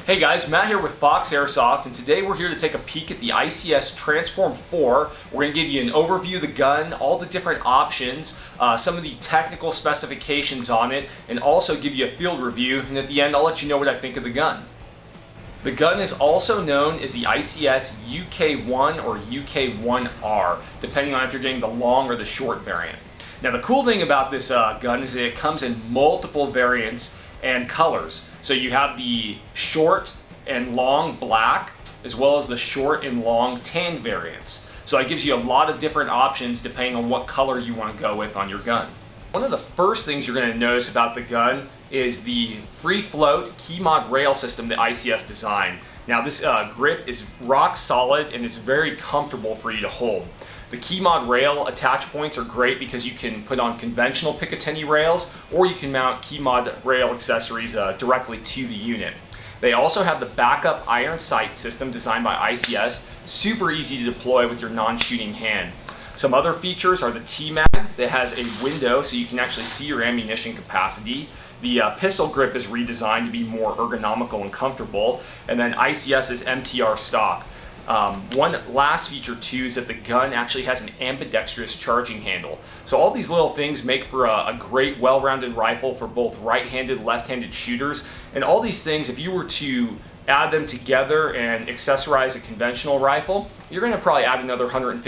Hey guys, Matt here with Fox Airsoft, and today we're here to take a peek at the ICS TransforM4. We're going to give you an overview of the gun, all the different options, some of the technical specifications on it, and also give you a field review, and at the end I'll let you know what I think of the gun. The gun is also known as the ICS UK1 or UK1R, depending on if you're getting the long or the short variant. Now the cool thing about this gun is that it comes in multiple variants and colors. So you have the short and long black, as well as the short and long tan variants. So it gives you a lot of different options depending on what color you want to go with on your gun. One of the first things you're going to notice about the gun is the free float key mod rail system that ICS designed. Now this grip is rock solid and it's very comfortable for you to hold. The key mod rail attach points are great because you can put on conventional Picatinny rails, or you can mount key mod rail accessories directly to the unit. They also have the backup iron sight system designed by ICS, super easy to deploy with your non-shooting hand. Some other features are the T-mag that has a window so you can actually see your ammunition capacity. The pistol grip is redesigned to be more ergonomical and comfortable, and then ICS's MTR stock. One last feature too is that the gun actually has an ambidextrous charging handle. So all these little things make for a great well-rounded rifle for both right-handed, left-handed shooters. And all these things, if you were to add them together and accessorize a conventional rifle, you're going to probably add another $150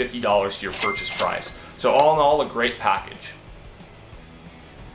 to your purchase price. So all in all, a great package.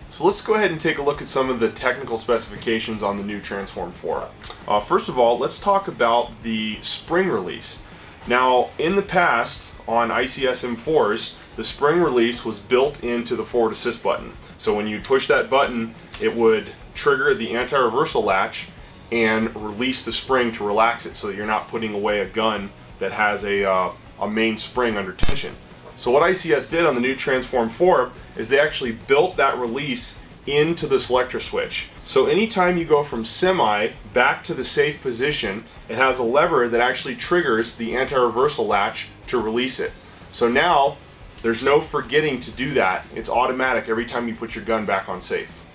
So let's go ahead and take a look at some of the technical specifications on the new TransforM4. First of all, let's talk about the spring release. Now, in the past, on ICS M4s, the spring release was built into the forward assist button. So when you push that button, it would trigger the anti-reversal latch and release the spring to relax it so that you're not putting away a gun that has a main spring under tension. So what ICS did on the new TransforM4 is they actually built that release into the selector switch. So anytime you go from semi back to the safe position, it has a lever that actually triggers the anti-reversal latch to release it. So now there's no forgetting to do that. It's automatic every time you put your gun back on safe.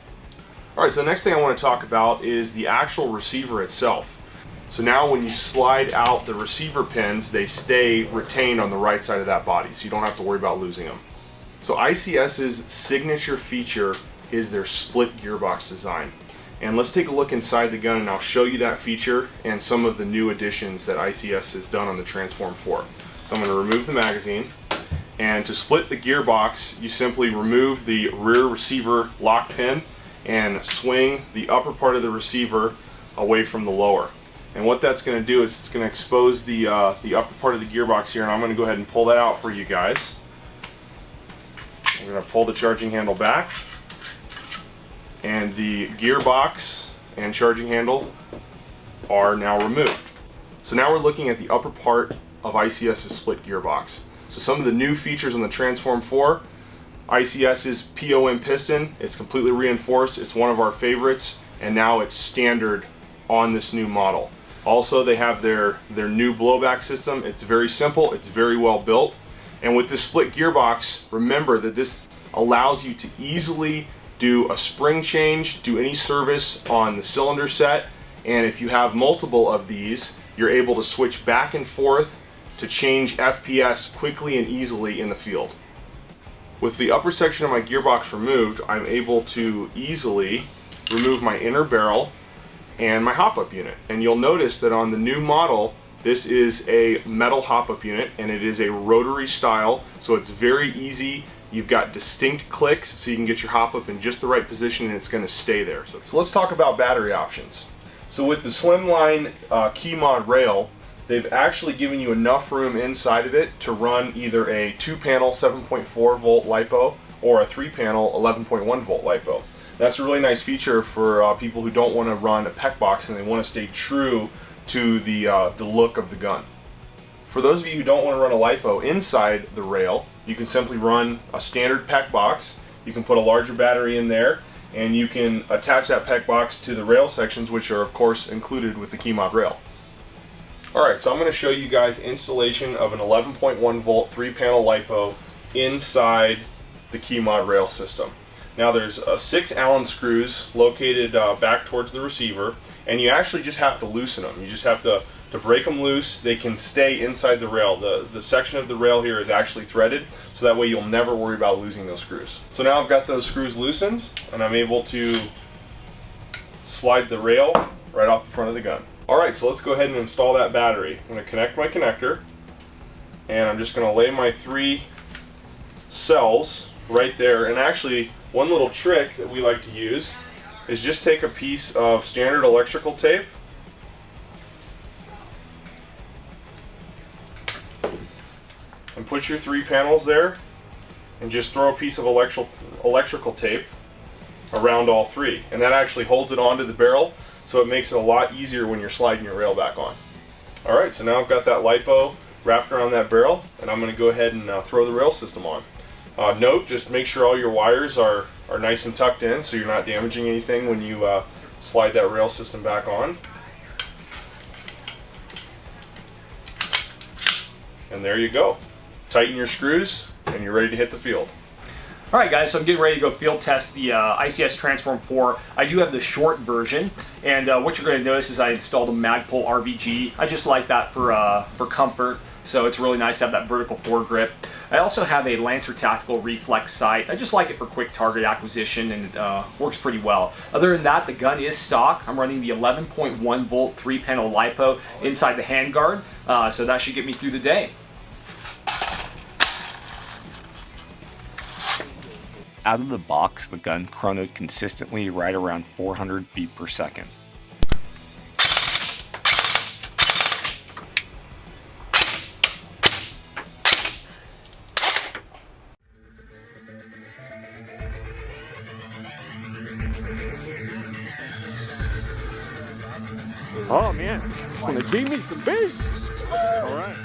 Alright, so the next thing I want to talk about is the actual receiver itself. So now when you slide out the receiver pins, they stay retained on the right side of that body, so you don't have to worry about losing them. So ICS's signature feature is their split gearbox design. And let's take a look inside the gun and I'll show you that feature and some of the new additions that ICS has done on the TransforM4. So I'm going to remove the magazine, and to split the gearbox, you simply remove the rear receiver lock pin and swing the upper part of the receiver away from the lower. And what that's going to do is it's going to expose the upper part of the gearbox here, and I'm going to go ahead and pull that out for you guys. I'm going to pull the charging handle back, and the gearbox and charging handle are now removed. So now we're looking at the upper part of ICS's split gearbox. So some of the new features on the TransforM4, ICS's POM piston is completely reinforced. It's one of our favorites, and now it's standard on this new model. Also, they have their new blowback system. It's very simple, it's very well built. And with this split gearbox, remember that this allows you to easily do a spring change, do any service on the cylinder set, and if you have multiple of these, you're able to switch back and forth to change FPS quickly and easily in the field. With the upper section of my gearbox removed, I'm able to easily remove my inner barrel and my hop-up unit. And you'll notice that on the new model, this is a metal hop-up unit, and it is a rotary style, so it's very easy. You've got distinct clicks, so you can get your hop-up in just the right position and it's going to stay there. So let's talk about battery options. So with the slimline key mod rail, they've actually given you enough room inside of it to run either a 2-panel 7.4 volt LIPO or a 3-panel 11.1 volt LIPO. That's a really nice feature for people who don't want to run a PEC box and they want to stay true to the look of the gun. For those of you who don't want to run a LIPO inside the rail, you can simply run a standard PEC box. You can put a larger battery in there, and you can attach that PEC box to the rail sections, which are of course included with the key mod rail. Alright, so I'm going to show you guys installation of an 11.1 volt 3-panel LIPO inside the key mod rail system. Now there's 6 Allen screws located back towards the receiver, and you actually just have to loosen them. You just have to break them loose. They can stay inside the rail. The section of the rail here is actually threaded, so that way you'll never worry about losing those screws. So now I've got those screws loosened, and I'm able to slide the rail right off the front of the gun. Alright, so let's go ahead and install that battery. I'm going to connect my connector, and I'm just going to lay my 3 cells right there. And actually, one little trick that we like to use is just take a piece of standard electrical tape and put your 3 panels there, and just throw a piece of electrical tape around all 3, and that actually holds it onto the barrel, so it makes it a lot easier when you're sliding your rail back on. Alright, so now I've got that LIPO wrapped around that barrel, and I'm going to go ahead and throw the rail system on. Note, just make sure all your wires are nice and tucked in so you're not damaging anything when you slide that rail system back on. And there you go. Tighten your screws and you're ready to hit the field. Alright guys, so I'm getting ready to go field test the ICS TransforM4. I do have the short version, and what you're going to notice is I installed a Magpul RVG. I just like that for comfort, so it's really nice to have that vertical foregrip. I also have a Lancer Tactical Reflex sight. I just like it for quick target acquisition, and it works pretty well. Other than that, the gun is stock. I'm running the 11.1 volt 3-panel LIPO inside the handguard, so that should get me through the day. Out of the box, the gun chronoed consistently right around 400 feet per second. Oh man, it's gonna give me some beef. All right.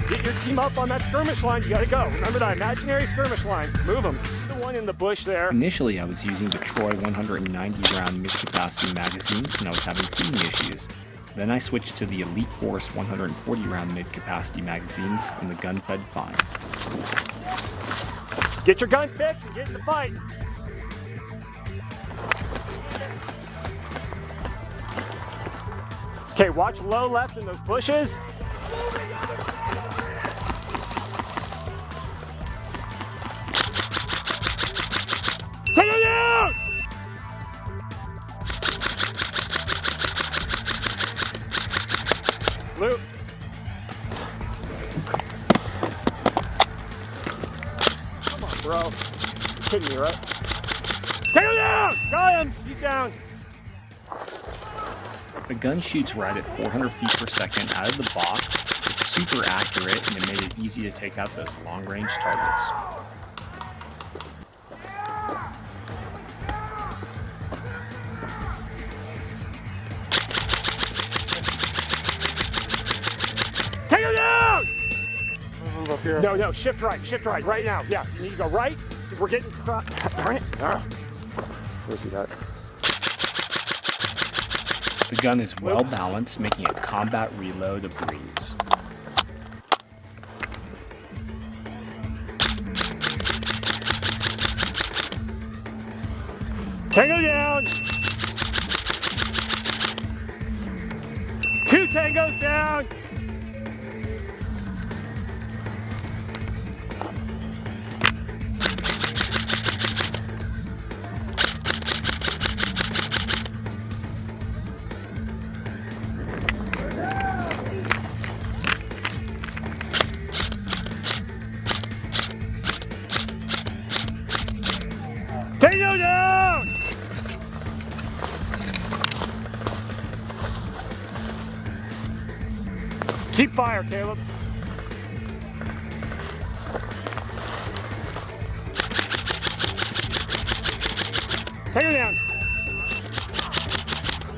Get your team up on that skirmish line. You gotta go. Remember that imaginary skirmish line. Move them. The one in the bush there. Initially, I was using the Troy 190 round mid-capacity magazines and I was having cleaning issues. Then I switched to the Elite Force 140 round mid-capacity magazines and the gun fed fine. Get your gun fixed and get in the fight. Okay, watch low left in those bushes. Take it out! Loop. Come on, bro. You're kidding me, right? Take him down! Got him! He's down. The gun shoots right at 400 feet per second out of the box. It's super accurate and it made it easy to take out those long-range targets. Take him down! Move up here. No, shift right, right now. Yeah, you need to go right. We're getting all right. Where's he at? The gun is well balanced, making a combat reload a breeze. Tango down! 2 tangos down! Tango down! Keep fire, Caleb. Tango down.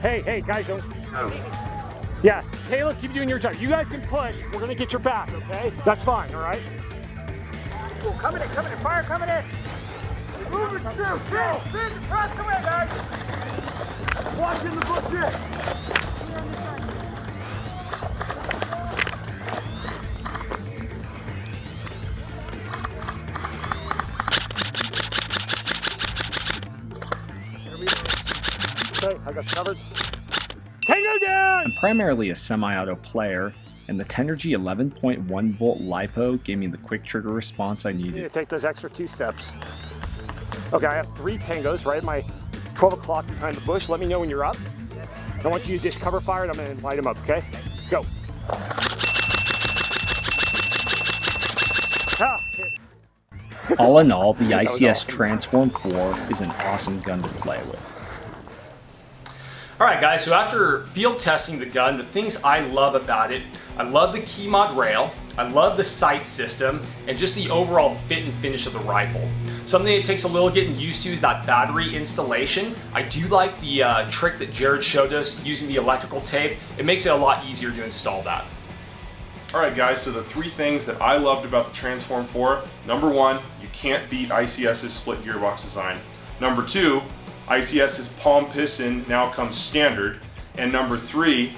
Hey, guys, don't. Yeah, Caleb, keep doing your job. You guys can push. We're gonna get your back, okay? That's fine, all right? Oh, coming in, fire coming in. Moving through, stand across the way, guys. Watch in the bush here. Okay, I got you covered. Tango down! I'm primarily a semi-auto player, and the Tenergy 11.1 volt LIPO gave me the quick trigger response I You need to needed. take those extra 2 steps. Okay, I have 3 tangos right at my 12 o'clock behind the bush. Let me know when you're up. I want you to just cover fire and I'm gonna light them up, okay? Go. Ah, hit. All in all, the That was ICS awesome. TransforM4 is an awesome gun to play with. All right, guys, so after field testing the gun, the things I love about it, I love the key mod rail, I love the sight system, and just the overall fit and finish of the rifle. Something that takes a little getting used to is that battery installation. I do like the trick that Jarrod showed us using the electrical tape. It makes it a lot easier to install that. All right, guys, so the 3 things that I loved about the TransforM4, number 1, you can't beat ICS's split gearbox design. Number 2, ICS's palm piston now comes standard. And number 3,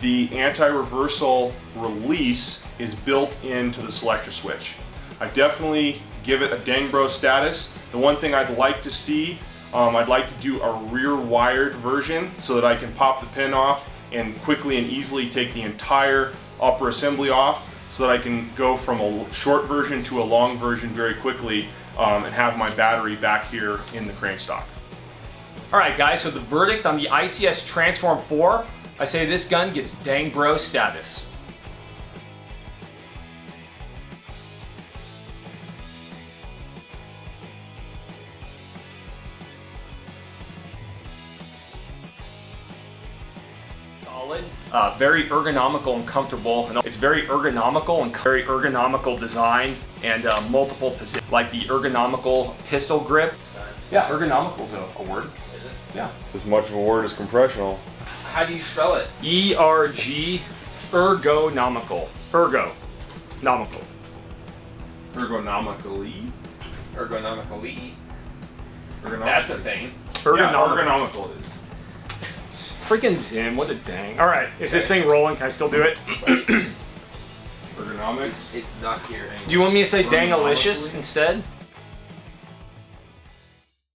the anti-reversal release is built into the selector switch. I definitely give it a dang bro status. The one thing I'd like to see, I'd like to do a rear wired version so that I can pop the pin off and quickly and easily take the entire upper assembly off so that I can go from a short version to a long version very quickly and have my battery back here in the crank-stock. All right, guys, so the verdict on the ICS TransforM4, I say this gun gets dang bro status. Solid, very ergonomical and comfortable. And it's very ergonomical and very ergonomical design and multiple positions, like the ergonomical pistol grip. Yeah, ergonomical is a word. Is it? Yeah. It's as much of a word as compressional. How do you spell it? ERG, ergonomical. Ergonomical. Ergonomically? Ergonomically. Ergonomic. That's a thing. Yeah, ergonomical is. Freaking Zim, what a dang. All right, is this thing rolling? Can I still do it? Ergonomics. It's not here anymore. Do you want me to say dangalicious instead?